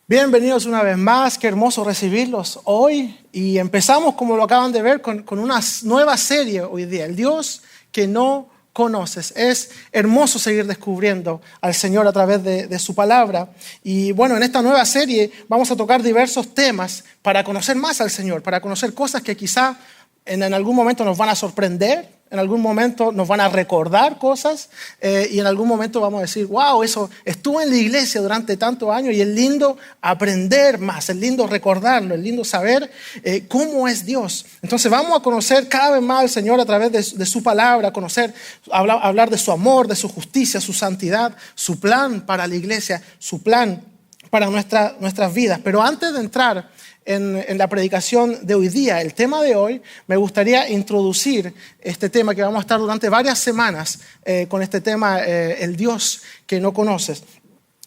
Bienvenidos una vez más, qué hermoso recibirlos hoy y empezamos, como lo acaban de ver, con una nueva serie hoy día, el Dios que no conoces. Es hermoso seguir descubriendo al Señor a través de su palabra y bueno, en esta nueva serie vamos a tocar diversos temas para conocer más al Señor, para conocer cosas que quizá en algún momento nos van a sorprender. En algún momento nos van a recordar cosas y en algún momento vamos a decir, wow, eso estuvo en la iglesia durante tantos años y es lindo aprender más, es lindo recordarlo, es lindo saber cómo es Dios. Entonces vamos a conocer cada vez más al Señor a través de su palabra, hablar de su amor, de su justicia, su santidad, su plan para la iglesia, su plan para nuestras vidas. Pero antes de entrar en la predicación de hoy día, el tema de hoy, me gustaría introducir este tema que vamos a estar durante varias semanas con este tema, el Dios que no conoces.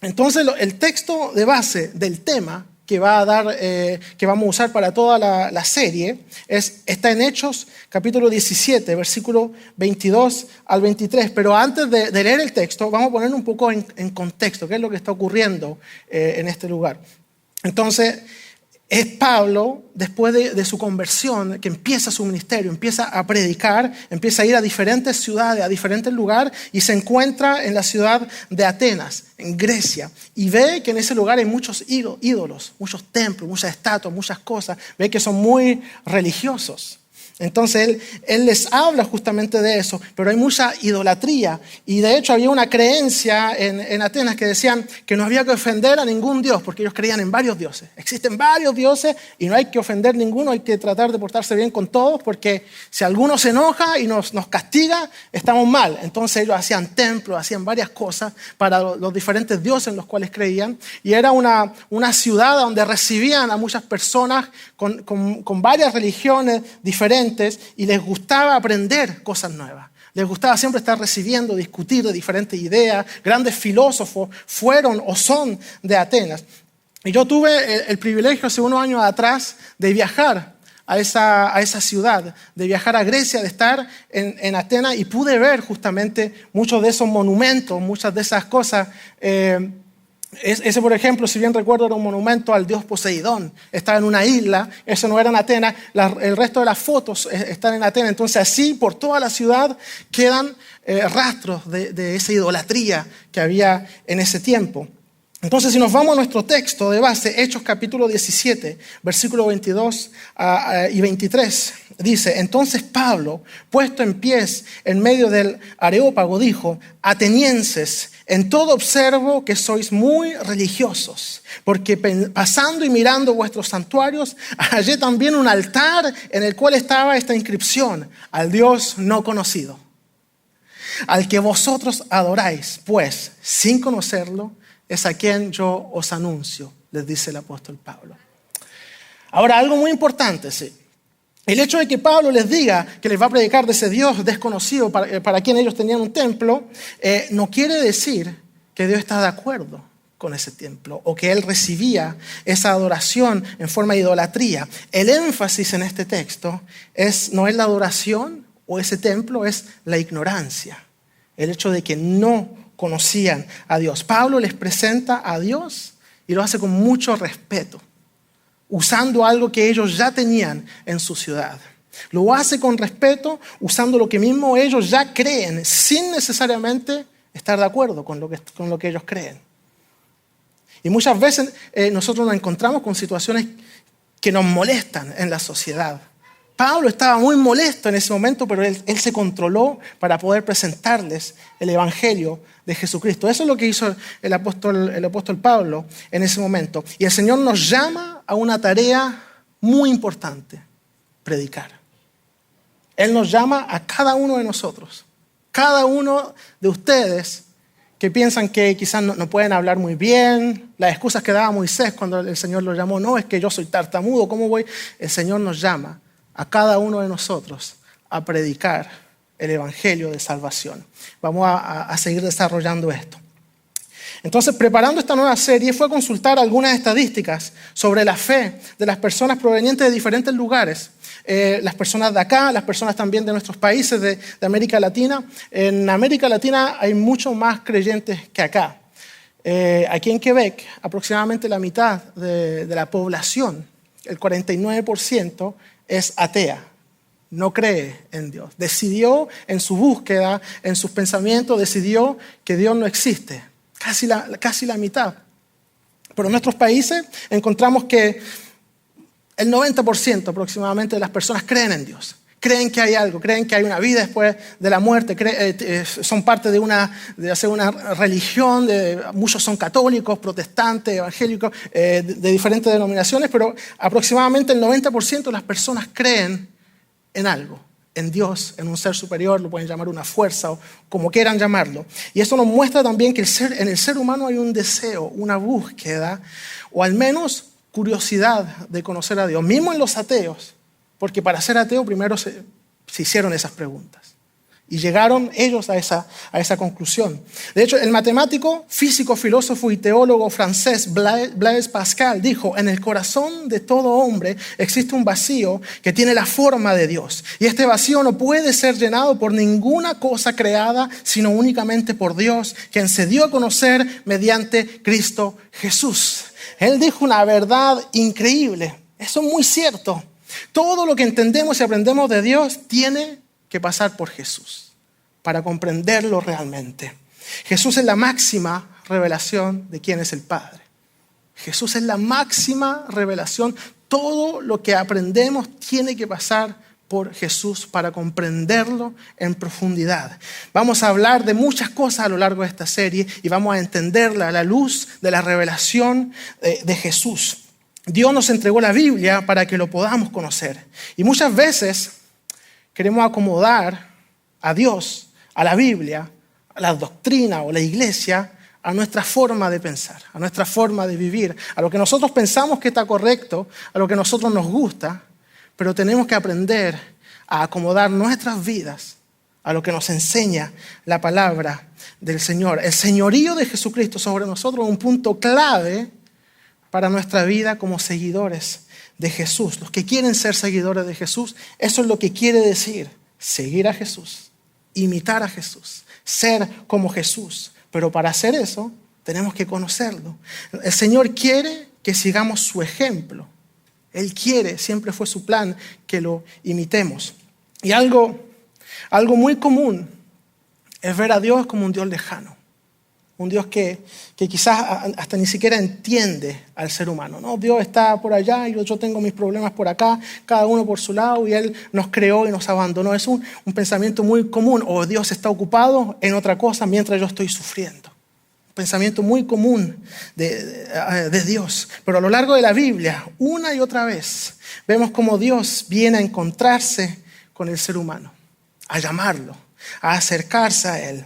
Entonces, el texto de base del tema que vamos a usar para toda la serie está en Hechos capítulo 17, versículo 22 al 23. Pero antes de leer el texto, vamos a poner un poco en contexto, qué es lo que está ocurriendo en este lugar. Entonces, es Pablo, después de su conversión, que empieza su ministerio, empieza a predicar, empieza a ir a diferentes ciudades, a diferentes lugares y se encuentra en la ciudad de Atenas, en Grecia. Y ve que en ese lugar hay muchos ídolos, muchos templos, muchas estatuas, muchas cosas. Ve que son muy religiosos. Entonces él les habla justamente de eso, pero hay mucha idolatría y de hecho había una creencia en Atenas que decían que no había que ofender a ningún dios porque ellos creían en varios dioses. Existen varios dioses y no hay que ofender ninguno, hay que tratar de portarse bien con todos porque si alguno se enoja y nos castiga, estamos mal. Entonces ellos hacían templos, hacían varias cosas para los diferentes dioses en los cuales creían y era una ciudad donde recibían a muchas personas con varias religiones diferentes y les gustaba aprender cosas nuevas. Les gustaba siempre estar recibiendo, discutir de diferentes ideas. Grandes filósofos fueron o son de Atenas. Y yo tuve el privilegio hace unos años atrás de viajar a esa ciudad, de viajar a Grecia, de estar en Atenas y pude ver justamente muchos de esos monumentos, muchas de esas cosas. Ese, por ejemplo, si bien recuerdo, era un monumento al dios Poseidón. Estaba en una isla, eso no era en Atenas. El resto de las fotos están en Atenas. Entonces así por toda la ciudad quedan rastros de esa idolatría que había en ese tiempo. Entonces si nos vamos a nuestro texto de base, Hechos capítulo 17, versículos 22 y 23, dice: entonces Pablo, puesto en pies en medio del Areópago, dijo: atenienses, en todo observo que sois muy religiosos, porque pasando y mirando vuestros santuarios, hallé también un altar en el cual estaba esta inscripción: al Dios no conocido, al que vosotros adoráis, pues sin conocerlo, es a quien yo os anuncio, les dice el apóstol Pablo. Ahora, algo muy importante, sí. El hecho de que Pablo les diga que les va a predicar de ese Dios desconocido para quien ellos tenían un templo, no quiere decir que Dios está de acuerdo con ese templo o que él recibía esa adoración en forma de idolatría. El énfasis en este texto no es la adoración o ese templo, es la ignorancia. El hecho de que no conocían a Dios. Pablo les presenta a Dios y lo hace con mucho respeto, usando algo que ellos ya tenían en su ciudad. Lo hace con respeto, usando lo que mismo ellos ya creen, sin necesariamente estar de acuerdo con lo que ellos creen. Y muchas veces nosotros nos encontramos con situaciones que nos molestan en la sociedad. Pablo estaba muy molesto en ese momento, pero él se controló para poder presentarles el evangelio de Jesucristo. Eso es lo que hizo el apóstol Pablo en ese momento. Y el Señor nos llama a una tarea muy importante: predicar. Él nos llama a cada uno de nosotros, cada uno de ustedes que piensan que quizás no pueden hablar muy bien. Las excusas que daba Moisés cuando el Señor lo llamó: no, es que yo soy tartamudo, ¿cómo voy? El Señor nos llama a cada uno de nosotros a predicar el evangelio de salvación. Vamos a seguir desarrollando esto. Entonces, preparando esta nueva serie, fue a consultar algunas estadísticas sobre la fe de las personas provenientes de diferentes lugares. Las personas de acá, las personas también de nuestros países de América Latina. En América Latina hay muchos más creyentes que acá. Aquí en Quebec, aproximadamente la mitad de la población, el 49%, es atea. No cree en Dios. Decidió en su búsqueda, en sus pensamientos, decidió que Dios no existe. Casi la mitad. Pero en nuestros países encontramos que el 90% aproximadamente de las personas creen en Dios. Creen que hay algo, creen que hay una vida después de la muerte, son parte de hacer una religión, muchos son católicos, protestantes, evangélicos, de diferentes denominaciones, pero aproximadamente el 90% de las personas creen en algo, en Dios, en un ser superior, lo pueden llamar una fuerza o como quieran llamarlo. Y eso nos muestra también que en el ser humano hay un deseo, una búsqueda, o al menos curiosidad de conocer a Dios, mismo en los ateos, porque para ser ateo primero se hicieron esas preguntas. Y llegaron ellos a esa conclusión. De hecho, el matemático, físico, filósofo y teólogo francés Blaise Pascal dijo: en el corazón de todo hombre existe un vacío que tiene la forma de Dios. Y este vacío no puede ser llenado por ninguna cosa creada, sino únicamente por Dios, quien se dio a conocer mediante Cristo Jesús. Él dijo una verdad increíble. Eso es muy cierto. Todo lo que entendemos y aprendemos de Dios tiene que pasar por Jesús para comprenderlo realmente. Jesús es la máxima revelación de quién es el Padre. Jesús es la máxima revelación. Todo lo que aprendemos tiene que pasar por Jesús para comprenderlo en profundidad. Vamos a hablar de muchas cosas a lo largo de esta serie y vamos a entenderla a la luz de la revelación de Jesús. Dios nos entregó la Biblia para que lo podamos conocer. Y muchas veces queremos acomodar a Dios, a la Biblia, a la doctrina o la iglesia, a nuestra forma de pensar, a nuestra forma de vivir, a lo que nosotros pensamos que está correcto, a lo que a nosotros nos gusta, pero tenemos que aprender a acomodar nuestras vidas a lo que nos enseña la palabra del Señor. El señorío de Jesucristo sobre nosotros es un punto clave para nuestra vida como seguidores de Jesús. Los que quieren ser seguidores de Jesús, eso es lo que quiere decir seguir a Jesús, imitar a Jesús, ser como Jesús. Pero para hacer eso tenemos que conocerlo. El Señor quiere que sigamos su ejemplo. Él quiere, siempre fue su plan, que lo imitemos. Y algo muy común es ver a Dios como un Dios lejano. Un Dios que quizás hasta ni siquiera entiende al ser humano, ¿no? Dios está por allá y yo tengo mis problemas por acá, cada uno por su lado, y Él nos creó y nos abandonó. Es un pensamiento muy común. O Dios está ocupado en otra cosa mientras yo estoy sufriendo. Un pensamiento muy común de Dios. Pero a lo largo de la Biblia, una y otra vez, vemos cómo Dios viene a encontrarse con el ser humano, a llamarlo, a acercarse a Él.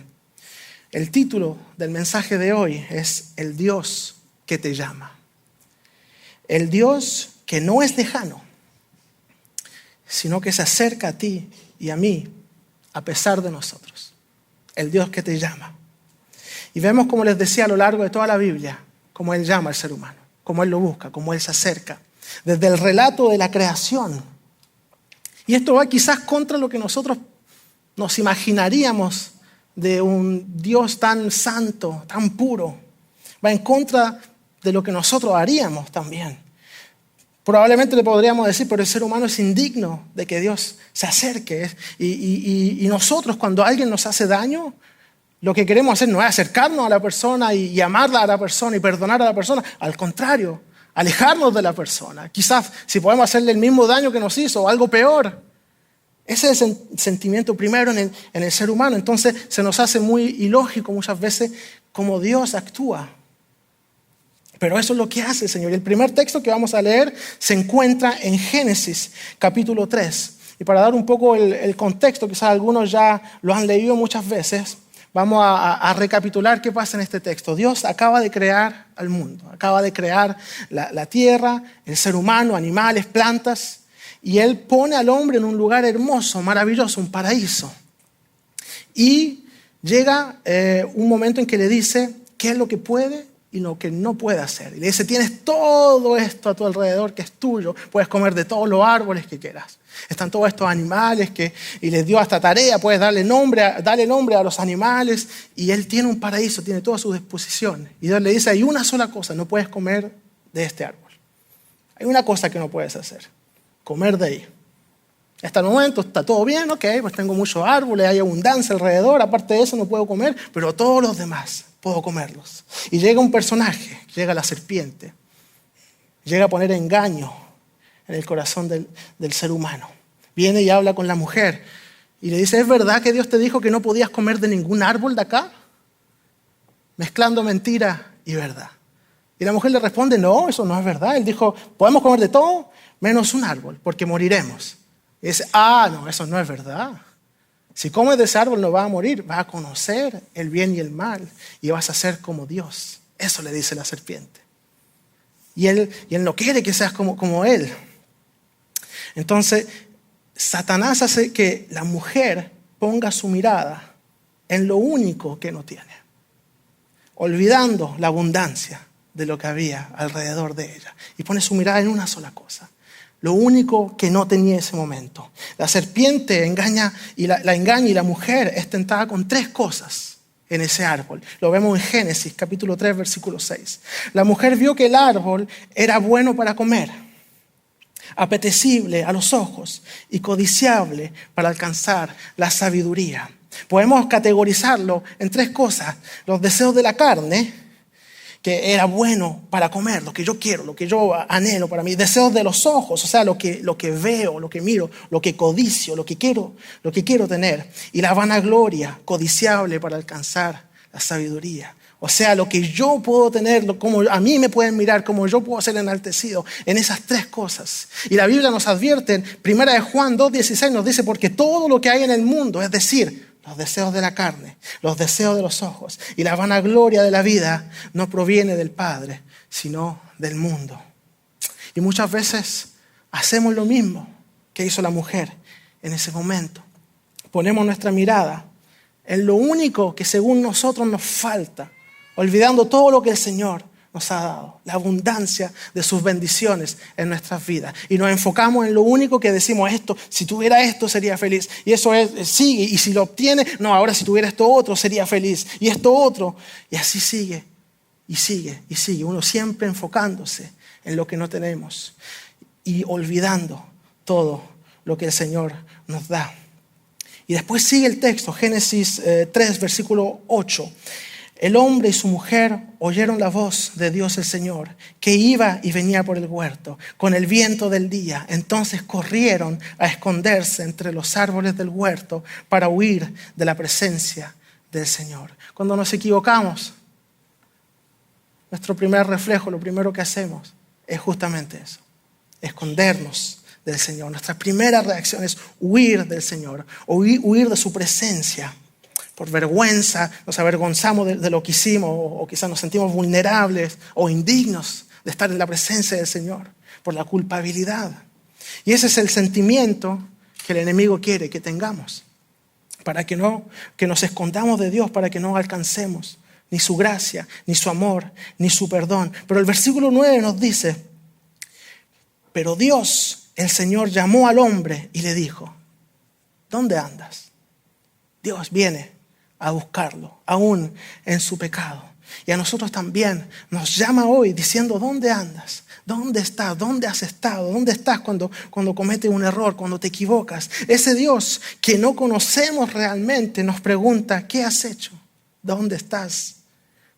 El título del mensaje de hoy es El Dios que te llama. El Dios que no es lejano, sino que se acerca a ti y a mí a pesar de nosotros. El Dios que te llama. Y vemos, como les decía, a lo largo de toda la Biblia, cómo Él llama al ser humano, cómo Él lo busca, cómo Él se acerca. Desde el relato de la creación. Y esto va quizás contra lo que nosotros nos imaginaríamos de un Dios tan santo, tan puro. Va en contra de lo que nosotros haríamos también. Probablemente le podríamos decir, pero el ser humano es indigno de que Dios se acerque. Y nosotros, cuando alguien nos hace daño, lo que queremos hacer no es acercarnos a la persona y amarla a la persona y perdonar a la persona. Al contrario, alejarnos de la persona. Quizás si podemos hacerle el mismo daño que nos hizo o algo peor. Ese es el sentimiento primero en el ser humano. Entonces se nos hace muy ilógico muchas veces cómo Dios actúa. Pero eso es lo que hace el Señor. Y el primer texto que vamos a leer se encuentra en Génesis capítulo 3. Y para dar un poco el contexto, quizás algunos ya lo han leído muchas veces, vamos a recapitular qué pasa en este texto. Dios acaba de crear al mundo, acaba de crear la tierra, el ser humano, animales, plantas. Y Él pone al hombre en un lugar hermoso, maravilloso, un paraíso. Y llega un momento en que le dice qué es lo que puede y lo que no puede hacer. Y le dice, tienes todo esto a tu alrededor que es tuyo, puedes comer de todos los árboles que quieras. Están todos estos animales y les dio hasta tarea, puedes darle nombre a los animales, y él tiene un paraíso, tiene toda su disposición. Y Dios le dice, hay una sola cosa, no puedes comer de este árbol. Hay una cosa que no puedes hacer, comer de ahí. Hasta el momento está todo bien, ok, pues tengo muchos árboles, hay abundancia alrededor, aparte de eso no puedo comer, pero todos los demás puedo comerlos. Y llega un personaje, llega la serpiente, llega a poner engaño en el corazón del ser humano. Viene y habla con la mujer y le dice, ¿es verdad que Dios te dijo que no podías comer de ningún árbol de acá? Mezclando mentira y verdad. Y la mujer le responde, no, eso no es verdad. Él dijo, podemos comer de todo menos un árbol, porque moriremos. Y dice, no, eso no es verdad. Si comes de ese árbol no vas a morir, vas a conocer el bien y el mal y vas a ser como Dios. Eso le dice la serpiente. Y él no quiere que seas como él. Entonces, Satanás hace que la mujer ponga su mirada en lo único que no tiene, olvidando la abundancia de lo que había alrededor de ella. Y pone su mirada en una sola cosa. Lo único que no tenía ese momento. La serpiente engaña y la engaña, y la mujer es tentada con 3 cosas en ese árbol. Lo vemos en Génesis, capítulo 3, versículo 6. La mujer vio que el árbol era bueno para comer, apetecible a los ojos y codiciable para alcanzar la sabiduría. Podemos categorizarlo en 3 cosas. Los deseos de la carne, que era bueno para comer, lo que yo quiero, lo que yo anhelo para mí. Deseos de los ojos, o sea, lo que veo, lo que miro, lo que codicio, lo que quiero tener. Y la vanagloria, codiciable para alcanzar la sabiduría. O sea, lo que yo puedo tener, como a mí me pueden mirar, como yo puedo ser enaltecido en esas 3 cosas. Y la Biblia nos advierte, en 1 Juan 2:16 nos dice, porque todo lo que hay en el mundo, es decir, los deseos de la carne, los deseos de los ojos y la vanagloria de la vida, no proviene del Padre, sino del mundo. Y muchas veces hacemos lo mismo que hizo la mujer en ese momento. Ponemos nuestra mirada en lo único que según nosotros nos falta, olvidando todo lo que el Señor nos ha dado, la abundancia de sus bendiciones en nuestras vidas. Y nos enfocamos en lo único que decimos, esto, si tuviera esto sería feliz. Y eso sigue, y si lo obtiene, no, ahora si tuviera esto otro sería feliz. Y esto otro, y así sigue, y sigue, y sigue. Uno siempre enfocándose en lo que no tenemos y olvidando todo lo que el Señor nos da. Y después sigue el texto, Génesis 3, versículo 8. El hombre y su mujer oyeron la voz de Dios el Señor, que iba y venía por el huerto con el viento del día. Entonces corrieron a esconderse entre los árboles del huerto para huir de la presencia del Señor. Cuando nos equivocamos, nuestro primer reflejo, lo primero que hacemos es justamente eso, escondernos del Señor. Nuestra primera reacción es huir del Señor, o huir de su presencia. Por vergüenza, nos avergonzamos de lo que hicimos, o quizás nos sentimos vulnerables o indignos de estar en la presencia del Señor, por la culpabilidad. Y ese es el sentimiento que el enemigo quiere que tengamos, para que nos escondamos de Dios, para que no alcancemos ni su gracia, ni su amor, ni su perdón. Pero el versículo 9 nos dice, pero Dios, el Señor, llamó al hombre y le dijo, ¿dónde andas? Dios viene a buscarlo, aún en su pecado. Y a nosotros también nos llama hoy diciendo, ¿dónde andas? ¿Dónde estás? ¿Dónde has estado? ¿Dónde estás cuando cometes un error, cuando te equivocas? Ese Dios que no conocemos realmente nos pregunta, ¿qué has hecho? ¿Dónde estás?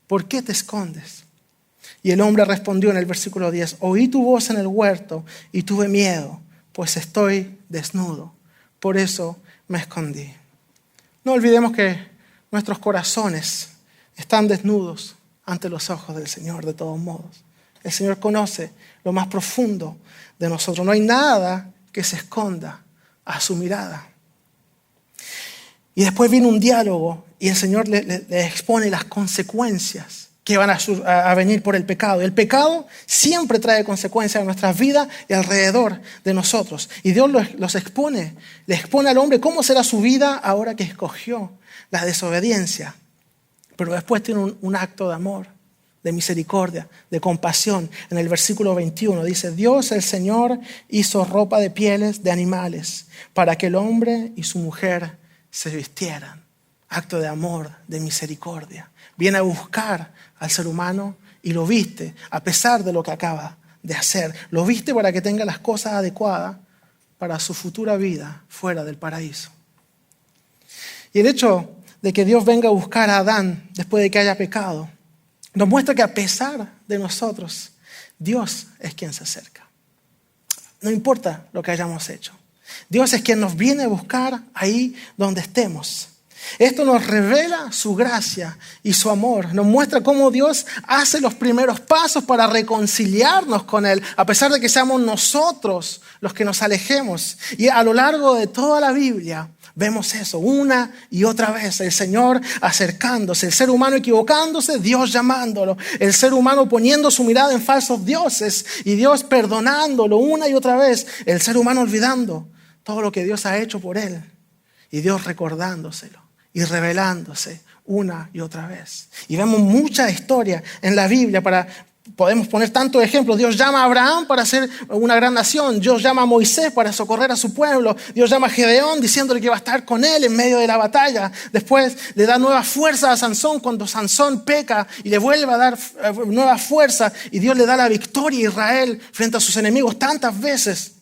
¿Por qué te escondes? Y el hombre respondió en el versículo 10, oí tu voz en el huerto y tuve miedo, pues estoy desnudo. Por eso me escondí. No olvidemos que nuestros corazones están desnudos ante los ojos del Señor de todos modos. El Señor conoce lo más profundo de nosotros. No hay nada que se esconda a su mirada. Y después viene un diálogo y el Señor le expone las consecuencias que van a venir por el pecado. El pecado siempre trae consecuencias en nuestras vidas y alrededor de nosotros. Y Dios los expone, le expone al hombre cómo será su vida ahora que escogió la desobediencia. Pero después tiene un acto de amor de misericordia, de compasión. En el versículo 21 dice, Dios el Señor hizo ropa de pieles de animales para que el hombre y su mujer se vistieran. Acto de amor, de misericordia. Viene a buscar al ser humano y lo viste a pesar de lo que acaba de hacer. Lo viste para que tenga las cosas adecuadas para su futura vida fuera del paraíso. Y el hecho de que Dios venga a buscar a Adán después de que haya pecado, nos muestra que a pesar de nosotros, Dios es quien se acerca. No importa lo que hayamos hecho. Dios es quien nos viene a buscar ahí donde estemos. Esto nos revela su gracia y su amor. Nos muestra cómo Dios hace los primeros pasos para reconciliarnos con Él, a pesar de que seamos nosotros los que nos alejemos. Y a lo largo de toda la Biblia vemos eso una y otra vez. El Señor acercándose, el ser humano equivocándose, Dios llamándolo. El ser humano poniendo su mirada en falsos dioses y Dios perdonándolo una y otra vez. El ser humano olvidando todo lo que Dios ha hecho por él y Dios recordándoselo y revelándose una y otra vez. Y vemos mucha historia en la Biblia podemos poner tantos ejemplos. Dios llama a Abraham para ser una gran nación. Dios llama a Moisés para socorrer a su pueblo. Dios llama a Gedeón diciéndole que va a estar con él en medio de la batalla. Después le da nueva fuerza a Sansón cuando Sansón peca y le vuelve a dar nueva fuerza. Y Dios le da la victoria a Israel frente a sus enemigos tantas veces.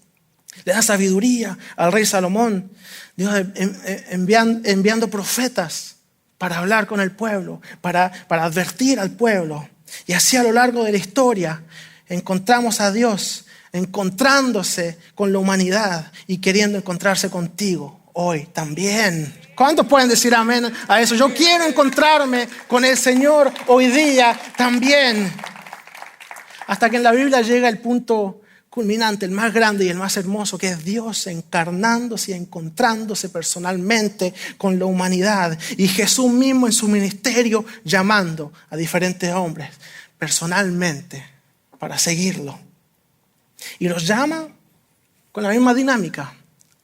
Le da sabiduría al rey Salomón. Dios enviando profetas para hablar con el pueblo, para advertir al pueblo. Y así a lo largo de la historia encontramos a Dios encontrándose con la humanidad y queriendo encontrarse contigo hoy también. ¿Cuántos pueden decir amén a eso? Yo quiero encontrarme con el Señor hoy día también. Hasta que en la Biblia llega el punto culminante, el más grande y el más hermoso, que es Dios encarnándose y encontrándose personalmente con la humanidad. Y Jesús mismo en su ministerio llamando a diferentes hombres personalmente para seguirlo. Y los llama con la misma dinámica,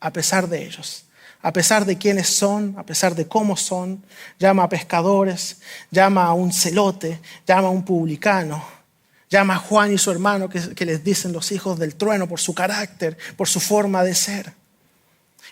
a pesar de ellos. A pesar de quiénes son, a pesar de cómo son. Llama a pescadores, llama a un celote, llama a un publicano. Llama a Juan y su hermano, que les dicen los hijos del trueno, por su carácter, por su forma de ser.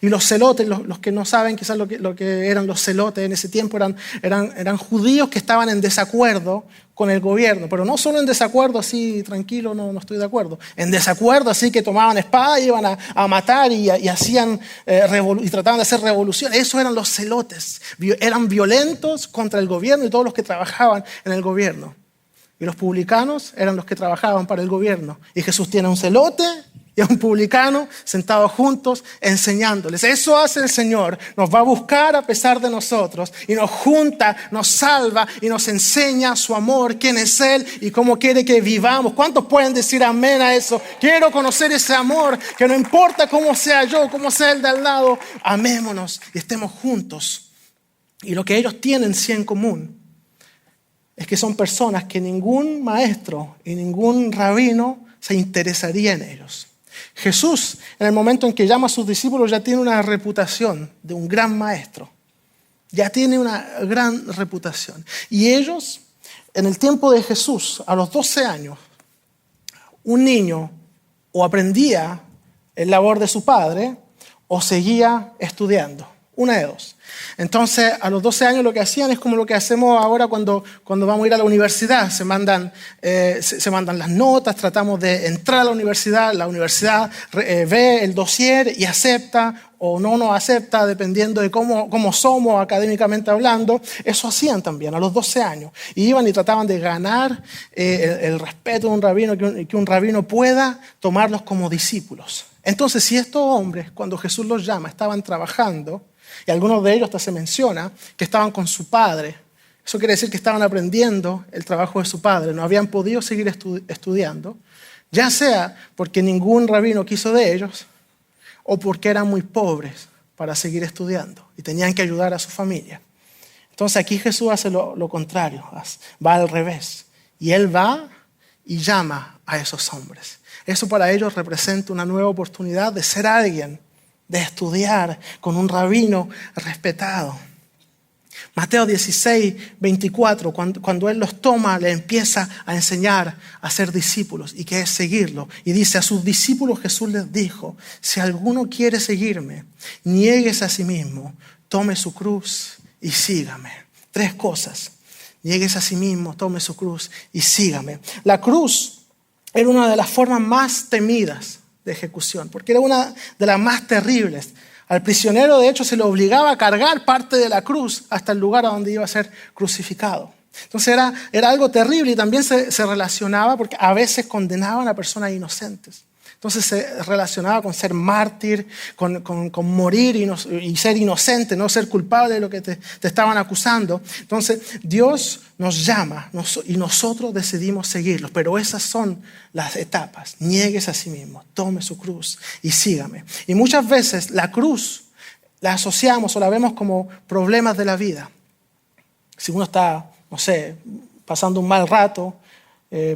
Y los celotes, los que no saben quizás lo que eran los celotes en ese tiempo, eran judíos que estaban en desacuerdo con el gobierno. Pero no solo en desacuerdo así, tranquilo, no estoy de acuerdo. En desacuerdo así que tomaban espada y iban a matar y hacían y trataban de hacer revolución. Esos eran los celotes. Eran violentos contra el gobierno y todos los que trabajaban en el gobierno. Y los publicanos eran los que trabajaban para el gobierno. Y Jesús tiene a un celote y a un publicano sentados juntos enseñándoles. Eso hace el Señor. Nos va a buscar a pesar de nosotros y nos junta, nos salva y nos enseña su amor, quién es Él y cómo quiere que vivamos. ¿Cuántos pueden decir amén a eso? Quiero conocer ese amor, que no importa cómo sea yo, cómo sea el de al lado, amémonos y estemos juntos. Y lo que ellos tienen sí en común es que son personas que ningún maestro y ningún rabino se interesaría en ellos. Jesús, en el momento en que llama a sus discípulos, ya tiene una reputación de un gran maestro. Ya tiene una gran reputación. Y ellos, en el tiempo de Jesús, a los 12 años, un niño o aprendía el labor de su padre o seguía estudiando. Una de dos. Entonces, a los 12 años lo que hacían es como lo que hacemos ahora cuando vamos a ir a la universidad. Se mandan las notas, tratamos de entrar a la universidad ve el dossier y acepta o no nos acepta, dependiendo de cómo somos académicamente hablando. Eso hacían también a los 12 años. Y iban y trataban de ganar el respeto de un rabino, que un rabino pueda tomarlos como discípulos. Entonces, si estos hombres, cuando Jesús los llama, estaban trabajando, y algunos de ellos hasta se menciona que estaban con su padre. Eso quiere decir que estaban aprendiendo el trabajo de su padre. No habían podido seguir estudiando, ya sea porque ningún rabino quiso de ellos o porque eran muy pobres para seguir estudiando y tenían que ayudar a su familia. Entonces aquí Jesús hace lo contrario, va al revés. Y Él va y llama a esos hombres. Eso para ellos representa una nueva oportunidad de ser alguien, de estudiar con un rabino respetado. Mateo 16, 24, cuando Él los toma, le empieza a enseñar a ser discípulos y que es seguirlo. Y dice, a sus discípulos Jesús les dijo, si alguno quiere seguirme, niéguese a sí mismo, tome su cruz y sígame. 3 cosas. Niéguese a sí mismo, tome su cruz y sígame. La cruz era una de las formas más temidas de ejecución, porque era una de las más terribles. Al prisionero, de hecho, se le obligaba a cargar parte de la cruz hasta el lugar a donde iba a ser crucificado. Entonces era algo terrible y también se relacionaba porque a veces condenaban a personas inocentes. Entonces se relacionaba con ser mártir, con morir y ser inocente, no ser culpable de lo que te estaban acusando. Entonces Dios nos llama y nosotros decidimos seguirlos. Pero esas son las etapas. Niéguese a sí mismo, tome su cruz y sígame. Y muchas veces la cruz la asociamos o la vemos como problemas de la vida. Si uno está, no sé, pasando un mal rato,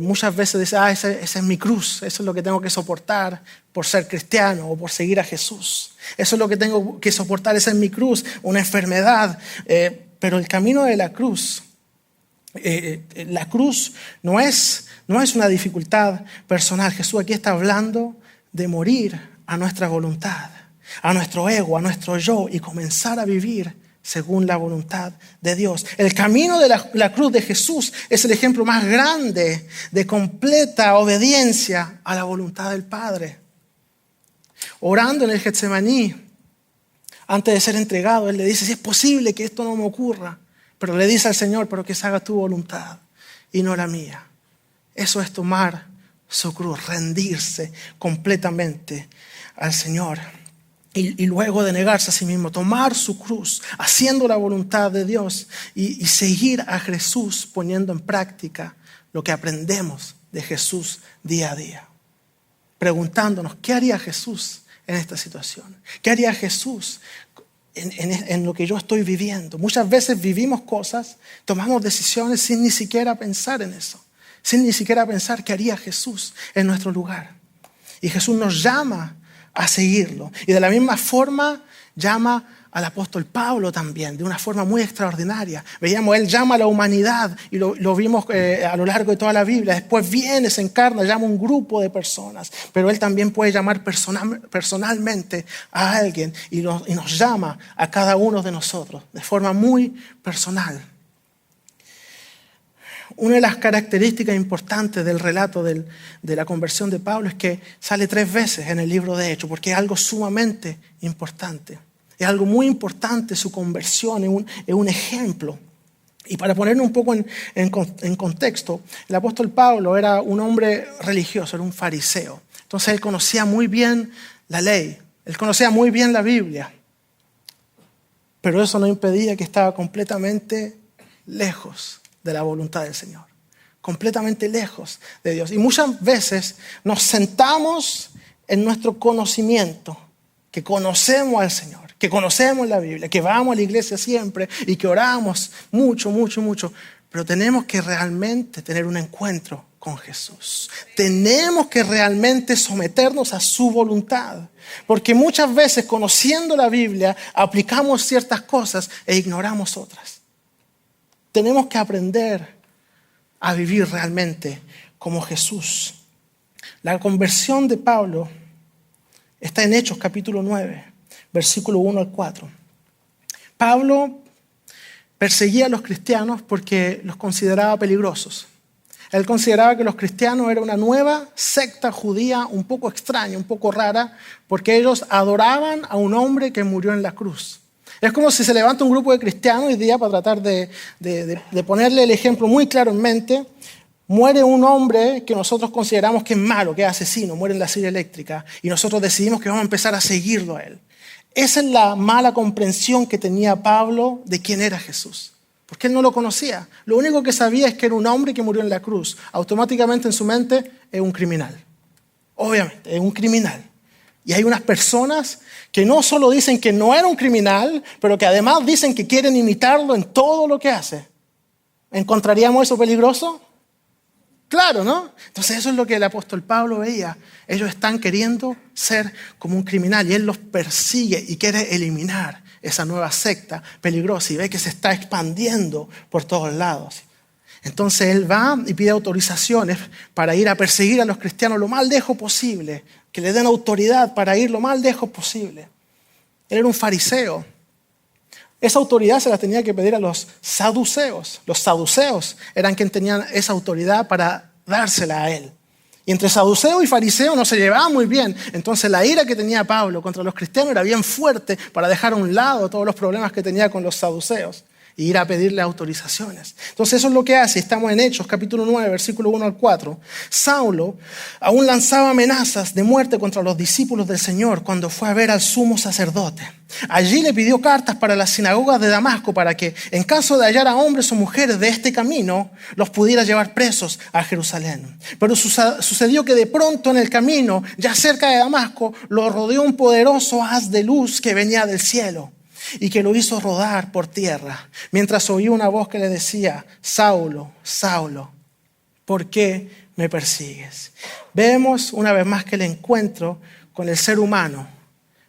muchas veces dice, esa es mi cruz, eso es lo que tengo que soportar por ser cristiano o por seguir a Jesús. Eso es lo que tengo que soportar, esa es mi cruz, una enfermedad. Pero el camino de la cruz no es una dificultad personal. Jesús aquí está hablando de morir a nuestra voluntad, a nuestro ego, a nuestro yo y comenzar a vivir según la voluntad de Dios. El camino de la cruz de Jesús es el ejemplo más grande de completa obediencia a la voluntad del Padre. Orando en el Getsemaní, antes de ser entregado, Él le dice, si es posible que esto no me ocurra, pero le dice al Señor, pero que se haga tu voluntad y no la mía. Eso es tomar su cruz, rendirse completamente al Señor. Y luego de negarse a sí mismo, tomar su cruz, haciendo la voluntad de Dios y seguir a Jesús poniendo en práctica lo que aprendemos de Jesús día a día. Preguntándonos, ¿qué haría Jesús en esta situación? ¿Qué haría Jesús en lo que yo estoy viviendo? Muchas veces vivimos cosas, tomamos decisiones sin ni siquiera pensar en eso, sin ni siquiera pensar qué haría Jesús en nuestro lugar. Y Jesús nos llama a seguirlo. Y de la misma forma llama al apóstol Pablo también, de una forma muy extraordinaria. Veíamos, él llama a la humanidad y lo vimos a lo largo de toda la Biblia. Después viene, se encarna, llama a un grupo de personas. Pero él también puede llamar personalmente a alguien y nos llama a cada uno de nosotros de forma muy personal. Una de las características importantes del relato de la conversión de Pablo es que sale 3 veces en el libro de Hechos, porque es algo sumamente importante. Es algo muy importante su conversión, es un ejemplo. Y para ponerlo un poco en contexto, el apóstol Pablo era un hombre religioso, era un fariseo. Entonces él conocía muy bien la ley, él conocía muy bien la Biblia. Pero eso no impedía que estaba completamente lejos de la voluntad del Señor, completamente lejos de Dios. Y muchas veces nos sentamos en nuestro conocimiento, que conocemos al Señor, que conocemos la Biblia, que vamos a la iglesia siempre y que oramos mucho, pero tenemos que realmente tener un encuentro con Jesús. Tenemos que realmente someternos a su voluntad, porque muchas veces conociendo la Biblia aplicamos ciertas cosas e ignoramos otras. Tenemos que aprender a vivir realmente como Jesús. La conversión de Pablo está en Hechos capítulo 9, versículo 1 al 4. Pablo perseguía a los cristianos porque los consideraba peligrosos. Él consideraba que los cristianos eran una nueva secta judía un poco extraña, un poco rara, porque ellos adoraban a un hombre que murió en la cruz. Es como si se levanta un grupo de cristianos hoy día para tratar de ponerle el ejemplo muy claro en mente. Muere un hombre que nosotros consideramos que es malo, que es asesino, muere en la silla eléctrica y nosotros decidimos que vamos a empezar a seguirlo a él. Esa es la mala comprensión que tenía Pablo de quién era Jesús, porque él no lo conocía. Lo único que sabía es que era un hombre que murió en la cruz. Automáticamente en su mente es un criminal. Obviamente, es un criminal. Y hay unas personas que no solo dicen que no era un criminal, pero que además dicen que quieren imitarlo en todo lo que hace. ¿Encontraríamos eso peligroso? Claro, ¿no? Entonces eso es lo que el apóstol Pablo veía. Ellos están queriendo ser como un criminal y él los persigue y quiere eliminar esa nueva secta peligrosa y ve que se está expandiendo por todos lados. Entonces él va y pide autorizaciones para ir a perseguir a los cristianos lo más lejos posible, que le den autoridad para ir lo más lejos posible. Él era un fariseo. Esa autoridad se la tenía que pedir a los saduceos. Los saduceos eran quienes tenían esa autoridad para dársela a él. Y entre saduceo y fariseo no se llevaban muy bien. Entonces la ira que tenía Pablo contra los cristianos era bien fuerte para dejar a un lado todos los problemas que tenía con los saduceos e ir a pedirle autorizaciones. Entonces eso es lo que hace. Estamos en Hechos, capítulo 9, versículo 1 al 4. Saulo aún lanzaba amenazas de muerte contra los discípulos del Señor cuando fue a ver al sumo sacerdote. Allí le pidió cartas para las sinagogas de Damasco para que, en caso de hallar a hombres o mujeres de este camino, los pudiera llevar presos a Jerusalén. Pero sucedió que de pronto en el camino, ya cerca de Damasco, lo rodeó un poderoso haz de luz que venía del cielo y que lo hizo rodar por tierra, mientras oía una voz que le decía: Saulo, Saulo, ¿por qué me persigues? Vemos una vez más que el encuentro con el ser humano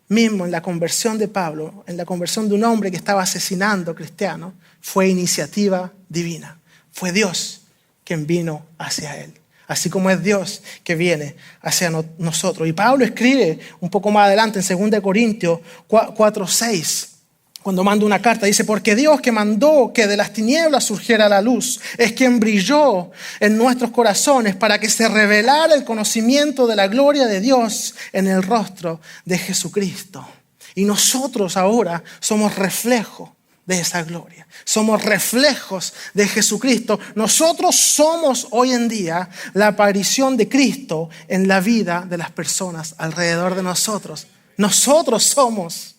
mismo en la conversión de Pablo, en la conversión de un hombre que estaba asesinando cristianos, fue iniciativa divina. Fue Dios quien vino hacia él, así como es Dios que viene hacia nosotros. Y Pablo escribe un poco más adelante en 2 Corintios 4:6, cuando manda una carta, dice: porque Dios, que mandó que de las tinieblas surgiera la luz, es quien brilló en nuestros corazones para que se revelara el conocimiento de la gloria de Dios en el rostro de Jesucristo. Y nosotros ahora somos reflejo de esa gloria. Somos reflejos de Jesucristo. Nosotros somos hoy en día la aparición de Cristo en la vida de las personas alrededor de nosotros. Nosotros somos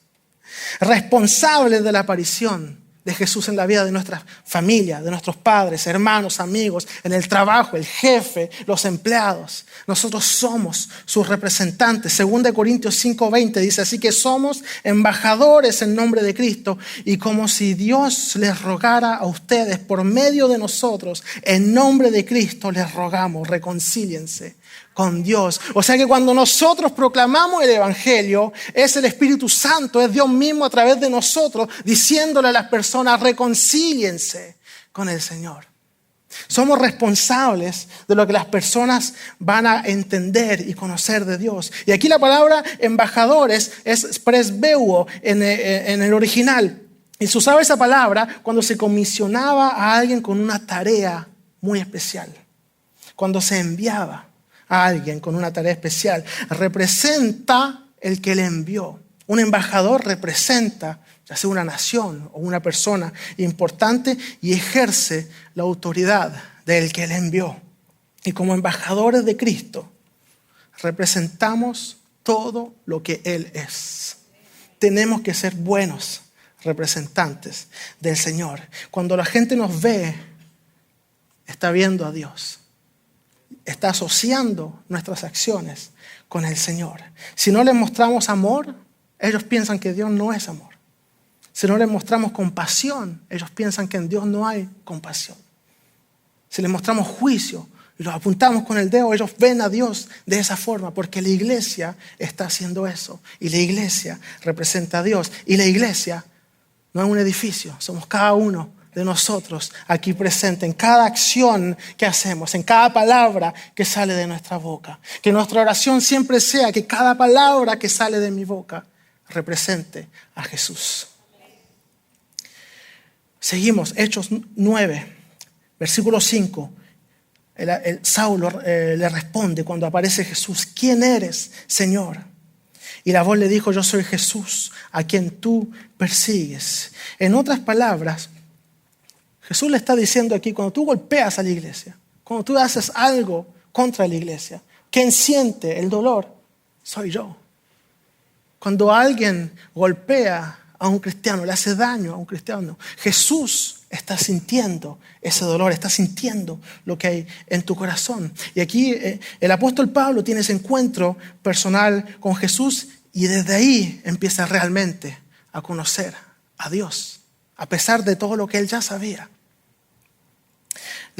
responsables de la aparición de Jesús en la vida de nuestra familia, de nuestros padres, hermanos, amigos, en el trabajo, el jefe, los empleados. Nosotros somos sus representantes. 2 Corintios 5:20 dice: así que somos embajadores en nombre de Cristo, y como si Dios les rogara a ustedes por medio de nosotros, en nombre de Cristo les rogamos, reconcíliense con Dios. O sea que cuando nosotros proclamamos el evangelio, es el Espíritu Santo, es Dios mismo a través de nosotros diciéndole a las personas: reconcíliense con el Señor. Somos responsables de lo que las personas van a entender y conocer de Dios. Y aquí la palabra embajadores es presbeuo en el original. Y se usaba esa palabra cuando se comisionaba a alguien con una tarea muy especial. Cuando se enviaba a alguien con una tarea especial, representa el que le envió. Un embajador representa ya sea una nación o una persona importante y ejerce la autoridad del que le envió. Y como embajadores de Cristo, representamos todo lo que Él es. Tenemos que ser buenos representantes del Señor. Cuando la gente nos ve, está viendo a Dios. Está asociando nuestras acciones con el Señor. Si no les mostramos amor, ellos piensan que Dios no es amor. Si no les mostramos compasión, ellos piensan que en Dios no hay compasión. Si les mostramos juicio y los apuntamos con el dedo, ellos ven a Dios de esa forma, porque la iglesia está haciendo eso. Y la iglesia representa a Dios. Y la iglesia no es un edificio, somos cada uno de nosotros aquí presente, en cada acción que hacemos, en cada palabra que sale de nuestra boca. Que nuestra oración siempre sea que cada palabra que sale de mi boca represente a Jesús. Seguimos, Hechos 9, versículo 5. Saulo le responde cuando aparece Jesús: ¿quién eres, Señor? Y la voz le dijo: yo soy Jesús, a quien tú persigues. En otras palabras, Jesús le está diciendo aquí: cuando tú golpeas a la iglesia, cuando tú haces algo contra la iglesia, ¿quién siente el dolor? Soy yo. Cuando alguien golpea a un cristiano, le hace daño a un cristiano, Jesús está sintiendo ese dolor, está sintiendo lo que hay en tu corazón. Y aquí el apóstol Pablo tiene ese encuentro personal con Jesús y desde ahí empieza realmente a conocer a Dios, a pesar de todo lo que él ya sabía.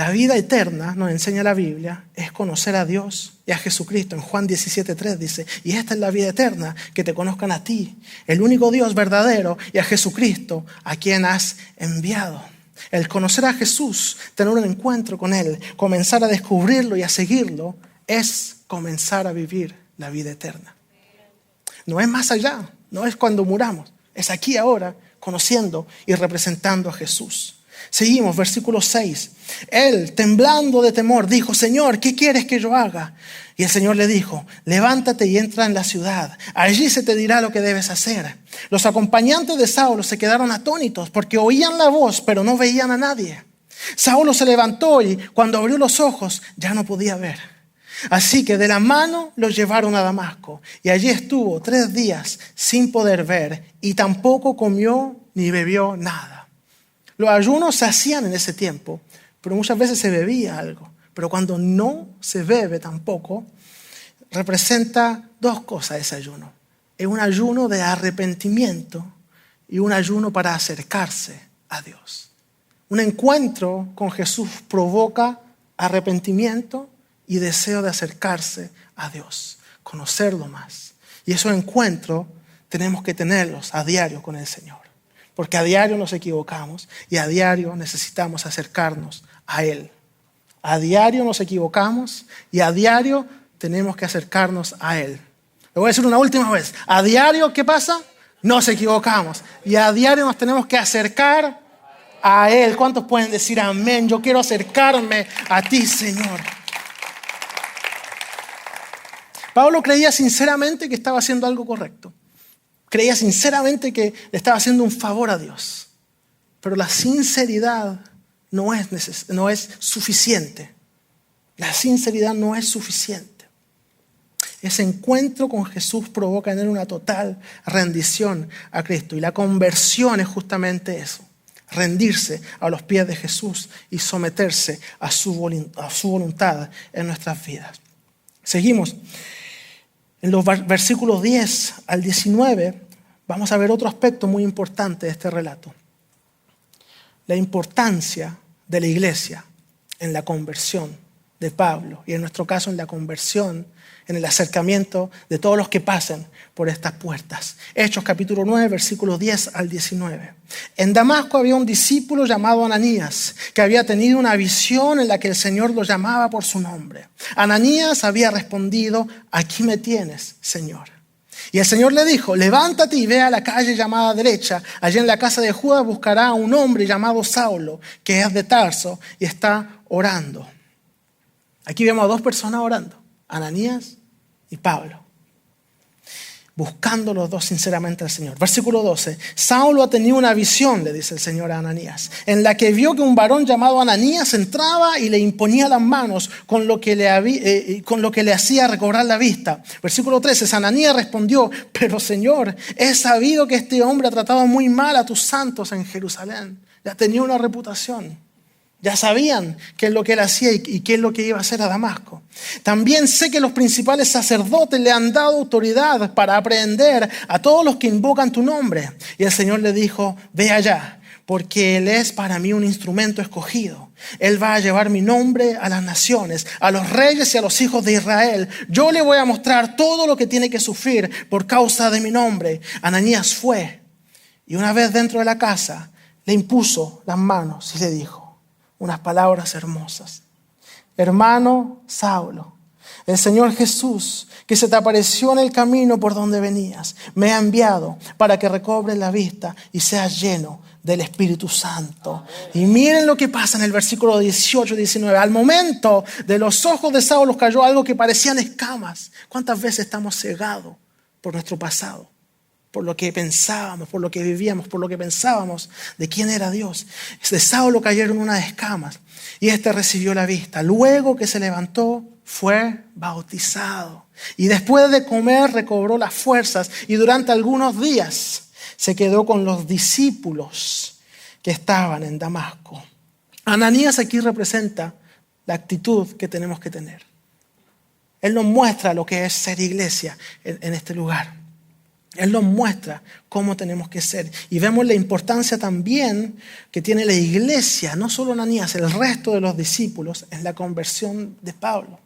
La vida eterna, nos enseña la Biblia, es conocer a Dios y a Jesucristo. En Juan 17:3 dice, y esta es la vida eterna, que te conozcan a ti, el único Dios verdadero, y a Jesucristo, a quien has enviado. El conocer a Jesús, tener un encuentro con Él, comenzar a descubrirlo y a seguirlo, es comenzar a vivir la vida eterna. No es más allá, no es cuando muramos, es aquí ahora, conociendo y representando a Jesús. Seguimos, versículo 6. Él, temblando de temor, dijo, Señor, ¿qué quieres que yo haga? Y el Señor le dijo, levántate y entra en la ciudad. Allí se te dirá lo que debes hacer. Los acompañantes de Saulo se quedaron atónitos porque oían la voz, pero no veían a nadie. Saulo se levantó y cuando abrió los ojos ya no podía ver. Así que de la mano los llevaron a Damasco. Y allí estuvo 3 días sin poder ver y tampoco comió ni bebió nada. Los ayunos se hacían en ese tiempo, pero muchas veces se bebía algo. Pero cuando no se bebe tampoco, representa 2 cosas ese ayuno. Es un ayuno de arrepentimiento y un ayuno para acercarse a Dios. Un encuentro con Jesús provoca arrepentimiento y deseo de acercarse a Dios, conocerlo más. Y esos encuentros tenemos que tenerlos a diario con el Señor. Porque a diario nos equivocamos y a diario necesitamos acercarnos a Él. A diario nos equivocamos y a diario tenemos que acercarnos a Él. Lo voy a decir una última vez. A diario, ¿qué pasa? Nos equivocamos. Y a diario nos tenemos que acercar a Él. ¿Cuántos pueden decir amén? Yo quiero acercarme a ti, Señor. Pablo creía sinceramente que estaba haciendo algo correcto. Creía sinceramente que le estaba haciendo un favor a Dios. Pero la sinceridad no es suficiente. La sinceridad no es suficiente. Ese encuentro con Jesús provoca en él una total rendición a Cristo. Y la conversión es justamente eso. Rendirse a los pies de Jesús y someterse a su voluntad en nuestras vidas. Seguimos. En los versículos 10 al 19 vamos a ver otro aspecto muy importante de este relato. La importancia de la iglesia en la conversión de Pablo y en nuestro caso en la conversión, en el acercamiento de todos los que pasen por estas puertas. Hechos capítulo 9, versículos 10 al 19. En Damasco había un discípulo llamado Ananías, que había tenido una visión en la que el Señor lo llamaba por su nombre. Ananías había respondido, aquí me tienes, Señor. Y el Señor le dijo, levántate y ve a la calle llamada derecha. Allí en la casa de Judas buscará a un hombre llamado Saulo, que es de Tarso y está orando. Aquí vemos a 2 personas orando, Ananías y Pablo, buscando los 2 sinceramente al Señor. Versículo 12. Saulo ha tenido una visión, le dice el Señor a Ananías, en la que vio que un varón llamado Ananías entraba y le imponía las manos con lo que le hacía recobrar la vista. Versículo 13. Ananías respondió, pero Señor, he sabido que este hombre ha tratado muy mal a tus santos en Jerusalén. Ya tenía una reputación. Ya sabían qué es lo que él hacía y qué es lo que iba a hacer a Damasco. También sé que los principales sacerdotes le han dado autoridad para aprehender a todos los que invocan tu nombre. Y el Señor le dijo, ve allá, porque él es para mí un instrumento escogido. Él va a llevar mi nombre a las naciones, a los reyes y a los hijos de Israel. Yo le voy a mostrar todo lo que tiene que sufrir por causa de mi nombre. Ananías fue y una vez dentro de la casa le impuso las manos y le dijo unas palabras hermosas. Hermano Saulo, el Señor Jesús, que se te apareció en el camino por donde venías, me ha enviado para que recobres la vista y seas lleno del Espíritu Santo. Y miren lo que pasa en el versículo 18 y 19. Al momento de los ojos de Saulo cayó algo que parecían escamas. ¿Cuántas veces estamos cegados por nuestro pasado? Por lo que pensábamos, por lo que vivíamos, por lo que pensábamos de quién era Dios. De Saulo cayeron unas escamas y éste recibió la vista. Luego que se levantó, fue bautizado. Y después de comer recobró las fuerzas y durante algunos días se quedó con los discípulos que estaban en Damasco. Ananías aquí representa la actitud que tenemos que tener. Él nos muestra lo que es ser iglesia en este lugar. Él nos muestra cómo tenemos que ser. Y vemos la importancia también que tiene la iglesia, no solo Ananías, el resto de los discípulos, en la conversión de Pablo.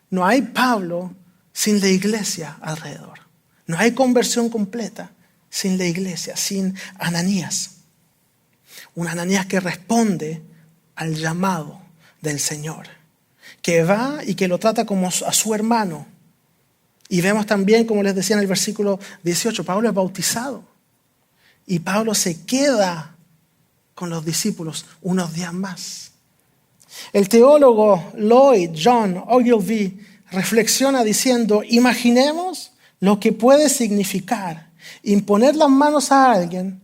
No hay Pablo sin la iglesia alrededor. No hay conversión completa sin la iglesia, sin Ananías. Un Ananías que responde al llamado del Señor, que va y que lo trata como a su hermano. Y vemos también, como les decía en el versículo 18, Pablo es bautizado. Y Pablo se queda con los discípulos unos días más. El teólogo Lloyd John Ogilvie reflexiona diciendo: imaginemos lo que puede significar imponer las manos a alguien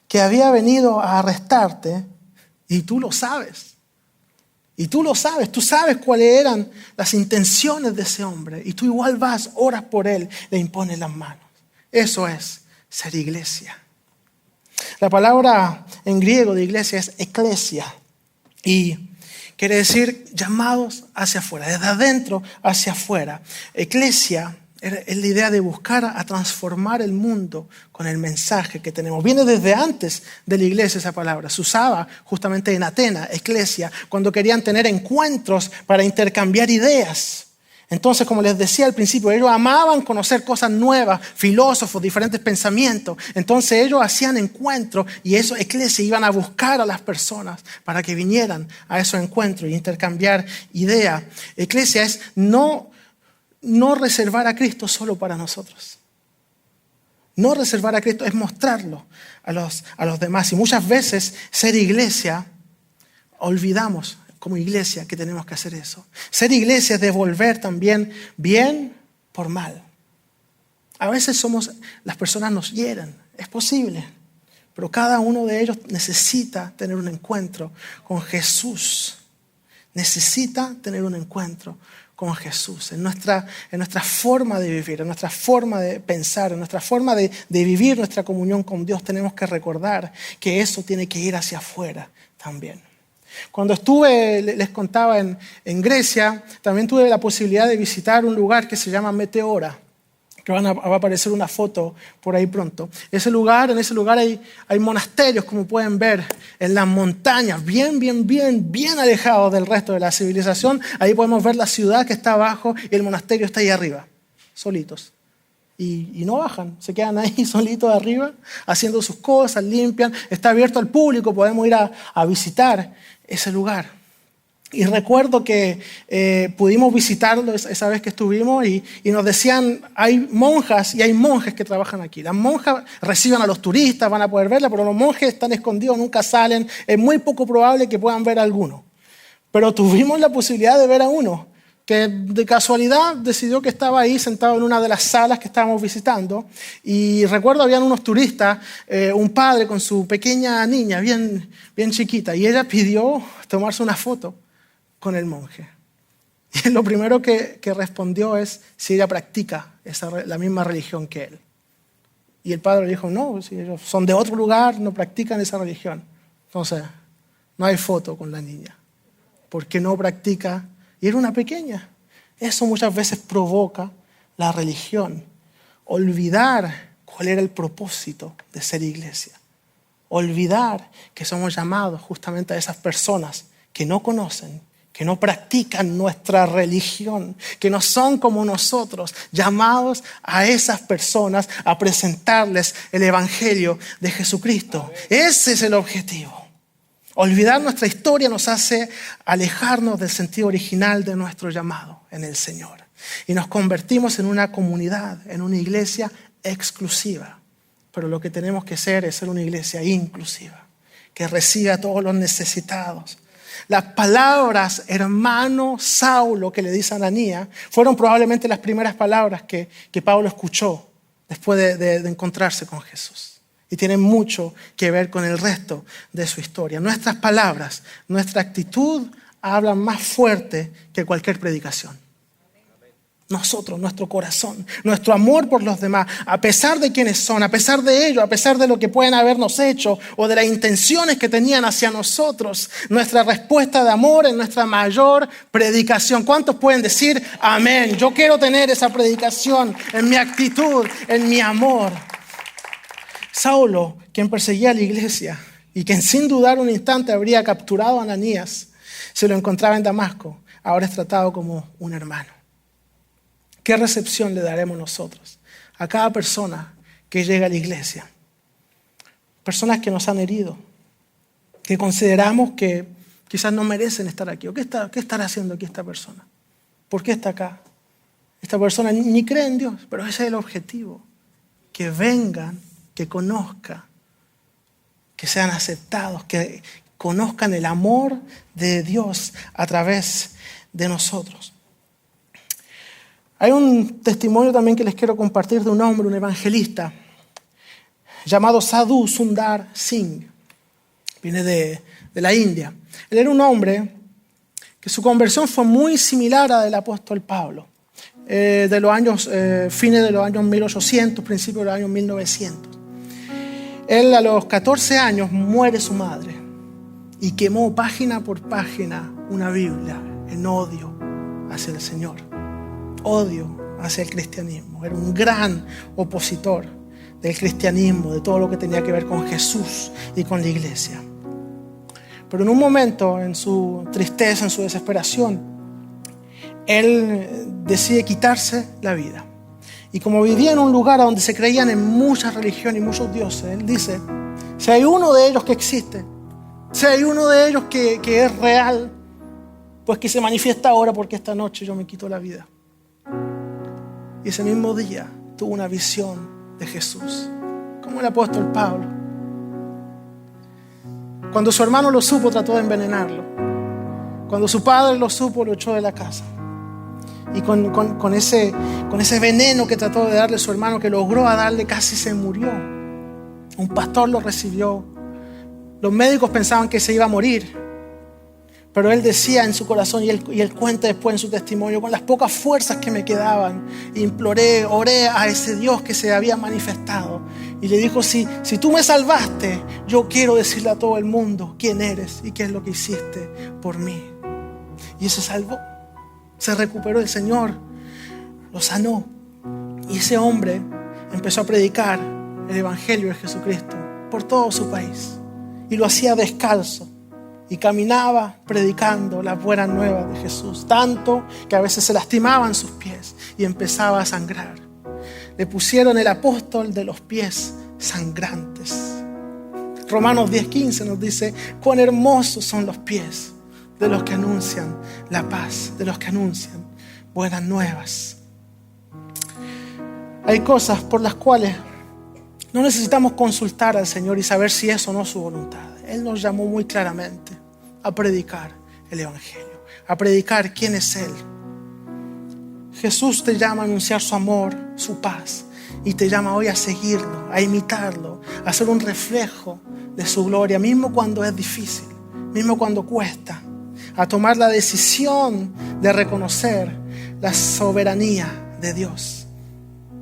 que había venido a arrestarte y tú lo sabes. Y tú lo sabes, tú sabes cuáles eran las intenciones de ese hombre. Y tú igual vas, oras por él, le impones las manos. Eso es ser iglesia. La palabra en griego de iglesia es eklesia. Y quiere decir llamados hacia afuera, desde adentro hacia afuera. Eklesia es la idea de buscar a transformar el mundo con el mensaje que tenemos. Viene desde antes de la iglesia esa palabra. Se usaba justamente en Atenas, eclesia, cuando querían tener encuentros para intercambiar ideas. Entonces, como les decía al principio, ellos amaban conocer cosas nuevas, filósofos, diferentes pensamientos. Entonces ellos hacían encuentros y eso, eclesia, iban a buscar a las personas para que vinieran a esos encuentros y intercambiar ideas. Eclesia es no reservar a Cristo solo para nosotros. No reservar a Cristo es mostrarlo a los demás. Y muchas veces ser iglesia, olvidamos como iglesia que tenemos que hacer eso. Ser iglesia es devolver también bien por mal. A veces las personas nos hieren, es posible. Pero cada uno de ellos necesita tener un encuentro con Jesús. Necesita tener un encuentro con Jesús, en nuestra forma de vivir, en nuestra forma de pensar, en nuestra forma de vivir nuestra comunión con Dios. Tenemos que recordar que eso tiene que ir hacia afuera también. Cuando estuve, les contaba, en Grecia, también tuve la posibilidad de visitar un lugar que se llama Meteora, que va a aparecer una foto por ahí pronto. En ese lugar hay monasterios, como pueden ver, en las montañas, bien alejados del resto de la civilización. Ahí podemos ver la ciudad que está abajo y el monasterio está ahí arriba, solitos. Y no bajan, se quedan ahí solitos arriba, haciendo sus cosas, limpian. Está abierto al público, podemos ir a visitar ese lugar. Y recuerdo que pudimos visitarlo esa vez que estuvimos y nos decían, hay monjas y hay monjes que trabajan aquí. Las monjas reciben a los turistas, van a poder verla, pero los monjes están escondidos, nunca salen. Es muy poco probable que puedan ver a alguno. Pero tuvimos la posibilidad de ver a uno que de casualidad decidió que estaba ahí sentado en una de las salas que estábamos visitando. Y recuerdo habían unos turistas, un padre con su pequeña niña, bien chiquita, y ella pidió tomarse una foto con el monje. Y lo primero que respondió es si ella practica la misma religión que él. Y el padre le dijo, no, si ellos son de otro lugar, no practican esa religión. Entonces, no hay foto con la niña, porque no practica. Y era una pequeña. Eso muchas veces provoca la religión. Olvidar cuál era el propósito de ser iglesia. Olvidar que somos llamados justamente a esas personas que no conocen, que no practican nuestra religión, que no son como nosotros, llamados a esas personas a presentarles el evangelio de Jesucristo. Ese es el objetivo. Olvidar nuestra historia nos hace alejarnos del sentido original de nuestro llamado en el Señor. Y nos convertimos en una comunidad, en una iglesia exclusiva. Pero lo que tenemos que ser es ser una iglesia inclusiva, que recibe a todos los necesitados. Las palabras, hermano Saulo, que le dice a Ananías, fueron probablemente las primeras palabras que Pablo escuchó después de encontrarse con Jesús. Y tienen mucho que ver con el resto de su historia. Nuestras palabras, nuestra actitud hablan más fuerte que cualquier predicación. Nosotros, nuestro corazón, nuestro amor por los demás, a pesar de quienes son, a pesar de ello, a pesar de lo que pueden habernos hecho o de las intenciones que tenían hacia nosotros, nuestra respuesta de amor es nuestra mayor predicación. ¿Cuántos pueden decir amén? Yo quiero tener esa predicación en mi actitud, en mi amor. Saulo, quien perseguía a la iglesia y quien sin dudar un instante habría capturado a Ananías, se lo encontraba en Damasco, ahora es tratado como un hermano. ¿Qué recepción le daremos nosotros a cada persona que llega a la iglesia? Personas que nos han herido, que consideramos que quizás no merecen estar aquí. ¿O qué estará haciendo aquí esta persona? ¿Por qué está acá? Esta persona ni cree en Dios, pero ese es el objetivo. Que vengan, que conozcan, que sean aceptados, que conozcan el amor de Dios a través de nosotros. Hay un testimonio también que les quiero compartir de un hombre, un evangelista, llamado Sadhu Sundar Singh. Viene de la India. Él era un hombre que su conversión fue muy similar a la del apóstol Pablo. De los años, fines de los años 1800, principios de los años 1900. Él a los 14 años muere su madre y quemó página por página una Biblia en odio hacia el Señor. Odio hacia el cristianismo. Era un gran opositor del cristianismo, de todo lo que tenía que ver con Jesús y con la iglesia. Pero en un momento, en su tristeza, en su desesperación, él decide quitarse la vida. Y como vivía en un lugar donde se creían en muchas religiones y muchos dioses, él dice, si hay uno de ellos que existe, si hay uno de ellos que es real, pues que se manifiesta ahora, porque esta noche yo me quito la vida. Y ese mismo día tuvo una visión de Jesús, como el apóstol Pablo. Cuando su hermano lo supo, trató de envenenarlo. Cuando su padre lo supo, lo echó de la casa. Y con ese veneno que trató de darle su hermano, que logró a darle, casi se murió. Un pastor lo recibió. Los médicos pensaban que se iba a morir. Pero él decía en su corazón, y él cuenta después en su testimonio, con las pocas fuerzas que me quedaban, oré a ese Dios que se había manifestado. Y le dijo, si tú me salvaste, yo quiero decirle a todo el mundo quién eres y qué es lo que hiciste por mí. Y se salvó, se recuperó, el Señor lo sanó. Y ese hombre empezó a predicar el evangelio de Jesucristo por todo su país. Y lo hacía descalzo. Y caminaba predicando las buenas nuevas de Jesús, tanto que a veces se lastimaban sus pies y empezaba a sangrar. Le pusieron el apóstol de los pies sangrantes. Romanos 10:15 nos dice, cuán hermosos son los pies de los que anuncian la paz, de los que anuncian buenas nuevas. Hay cosas por las cuales no necesitamos consultar al Señor y saber si es o no su voluntad. Él nos llamó muy claramente a predicar el evangelio, a predicar quién es Él. Jesús te llama a anunciar su amor, su paz, y te llama hoy a seguirlo, a imitarlo, a ser un reflejo de su gloria, mismo cuando es difícil, mismo cuando cuesta, a tomar la decisión de reconocer la soberanía de Dios,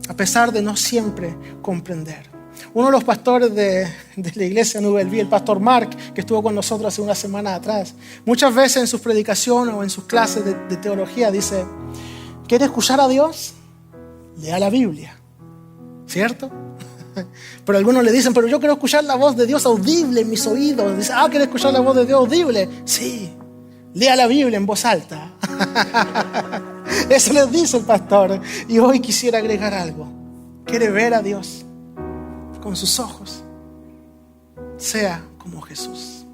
a pesar de no siempre comprender. Uno de los pastores de la iglesia Nubelví, el pastor Mark, que estuvo con nosotros hace unas semanas atrás, muchas veces en sus predicaciones o en sus clases de teología dice, ¿quiere escuchar a Dios? Lea la Biblia, ¿cierto? Pero algunos le dicen, pero yo quiero escuchar la voz de Dios audible en mis oídos. Dice, ¿quiere escuchar la voz de Dios audible? Sí, lea la Biblia en voz alta. Eso les dice el pastor. Y hoy quisiera agregar algo. ¿Quiere ver a Dios con sus ojos? Sea como Jesús.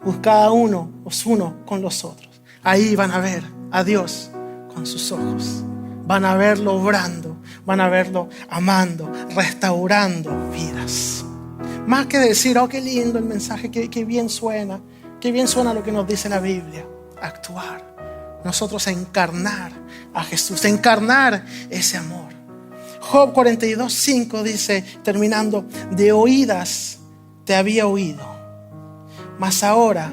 Buscad a uno, os uno con los otros. Ahí van a ver a Dios con sus ojos. Van a verlo obrando, van a verlo amando, restaurando vidas. Más que decir, qué lindo el mensaje, qué bien suena lo que nos dice la Biblia. Actuar, nosotros encarnar a Jesús, encarnar ese amor. Job 42:5 dice, terminando, de oídas te había oído, mas ahora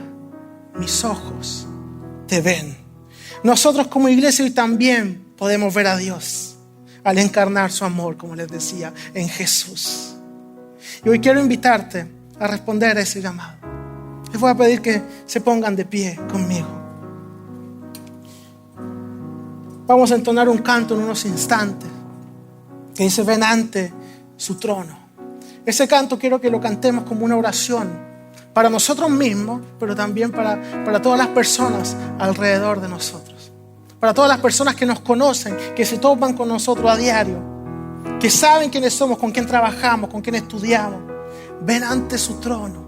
mis ojos te ven. Nosotros como iglesia hoy también podemos ver a Dios al encarnar su amor, como les decía, en Jesús. Y hoy quiero invitarte a responder a ese llamado. Les voy a pedir que se pongan de pie conmigo. Vamos a entonar un canto en unos instantes que dice: ven ante su trono. Ese canto quiero que lo cantemos como una oración para nosotros mismos, pero también para todas las personas alrededor de nosotros. Para todas las personas que nos conocen, que se topan con nosotros a diario, que saben quiénes somos, con quién trabajamos, con quién estudiamos. Ven ante su trono.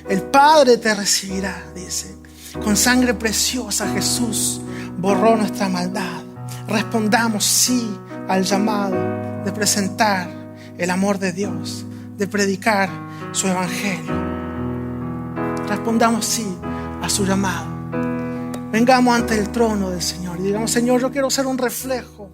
El Padre te recibirá, dice. Con sangre preciosa Jesús borró nuestra maldad. Respondamos sí al llamado de presentar el amor de Dios, de predicar su evangelio. Respondamos sí a su llamado. Vengamos ante el trono del Señor y digamos: Señor, yo quiero ser un reflejo